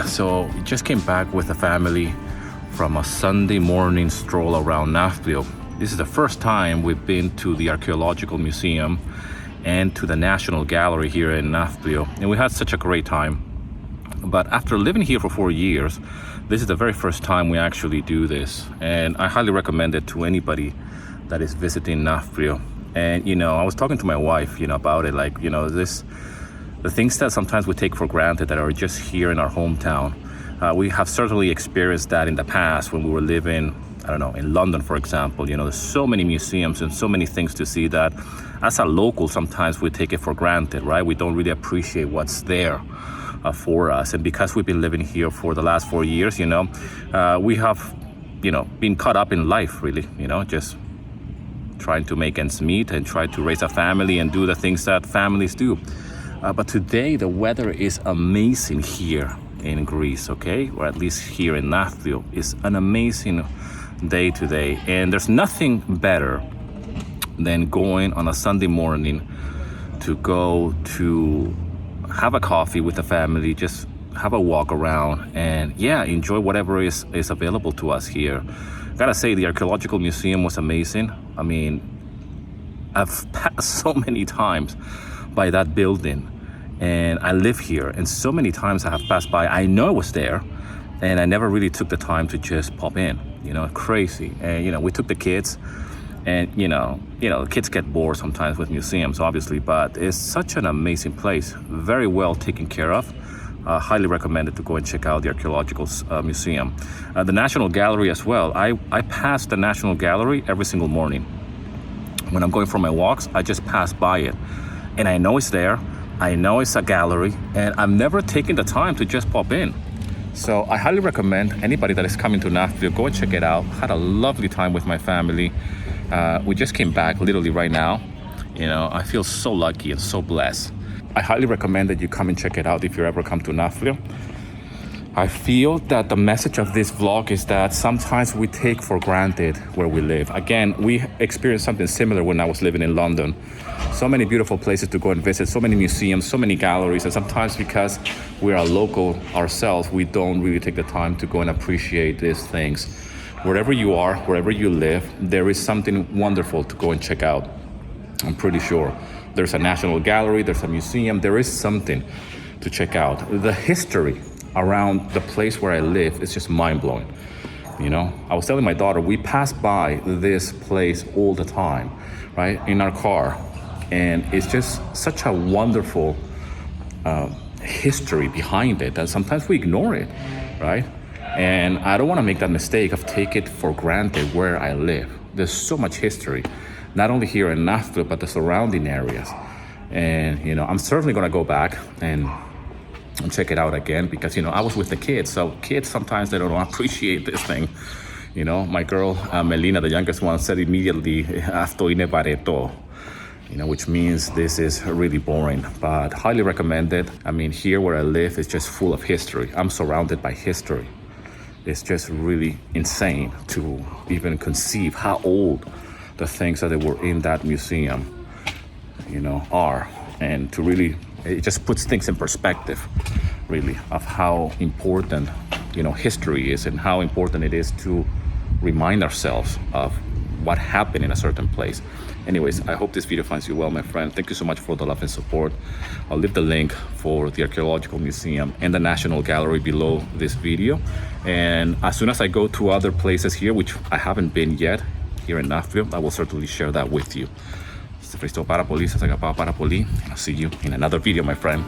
So we just came back with the family from a Sunday morning stroll around Nafplio. This is the first time we've been to the Archaeological Museum and to the National Gallery here in Nafplio, and we had such a great time. But after living here for 4 years, this is the very first time we actually do this, and I highly recommend it to anybody that is visiting Nafplio. And I was talking to my wife about it, like the things that sometimes we take for granted that are just here in our hometown. We have certainly experienced that in the past when we were living, in London, for example. There's so many museums and so many things to see that as a local, sometimes we take it for granted, right? We don't really appreciate what's there for us. And because we've been living here for the last 4 years, we have, been caught up in life, really, just trying to make ends meet and try to raise a family and do the things that families do. But today the weather is amazing here in Greece, okay? Or at least here in Nafplio. It's an amazing day today. And there's nothing better than going on a Sunday morning to go to have a coffee with the family, just have a walk around and enjoy whatever is available to us here. Gotta say, the Archaeological Museum was amazing. I mean, I've passed so many times by that building, and I live here, and so many times I have passed by. I know it was there, and I never really took the time to just pop in. Crazy. And we took the kids, and kids get bored sometimes with museums, obviously, but it's such an amazing place, very well taken care of. Highly recommended to go and check out the Archaeological Museum. The National Gallery as well. I pass the National Gallery every single morning. When I'm going for my walks, I just pass by it. And I know it's there, I know it's a gallery, and I'm never taking the time to just pop in. So I highly recommend anybody that is coming to Nafplio, go and check it out. Had a lovely time with my family. We just came back literally right now. I feel so lucky and so blessed. I highly recommend that you come and check it out if you ever come to Nafplio. I feel that the message of this vlog is that sometimes we take for granted where we live. Again, we experienced something similar when I was living in London. So many beautiful places to go and visit, so many museums, so many galleries, and sometimes because we're a local ourselves, we don't really take the time to go and appreciate these things. Wherever you are, wherever you live, there is something wonderful to go and check out. I'm pretty sure. There's a national gallery, there's a museum, there is something to check out. The history around the place where I live is just mind-blowing. I was telling my daughter, we pass by this place all the time, right, in our car, and it's just such a wonderful history behind it that sometimes we ignore it, right? And I don't want to make that mistake of take it for granted where I live. There's so much history, not only here in Nafplio, but the surrounding areas. And I'm certainly going to go back and check it out again, because I was with the kids, so kids sometimes they don't appreciate this thing. My girl Melina, the youngest one, said immediately "Afto inebareto," which means this is really boring, but highly recommended. I mean, here where I live is just full of history. I'm surrounded by history. It's just really insane to even conceive how old the things that were in that museum are, and to really, it just puts things in perspective, really, of how important, history is, and how important it is to remind ourselves of what happened in a certain place. Anyways, I hope this video finds you well, my friend. Thank you so much for the love and support. I'll leave the link for the Archaeological Museum and the National Gallery below this video. And as soon as I go to other places here, which I haven't been yet, here in Nafplio, I will certainly share that with you. I'll see you in another video, my friend.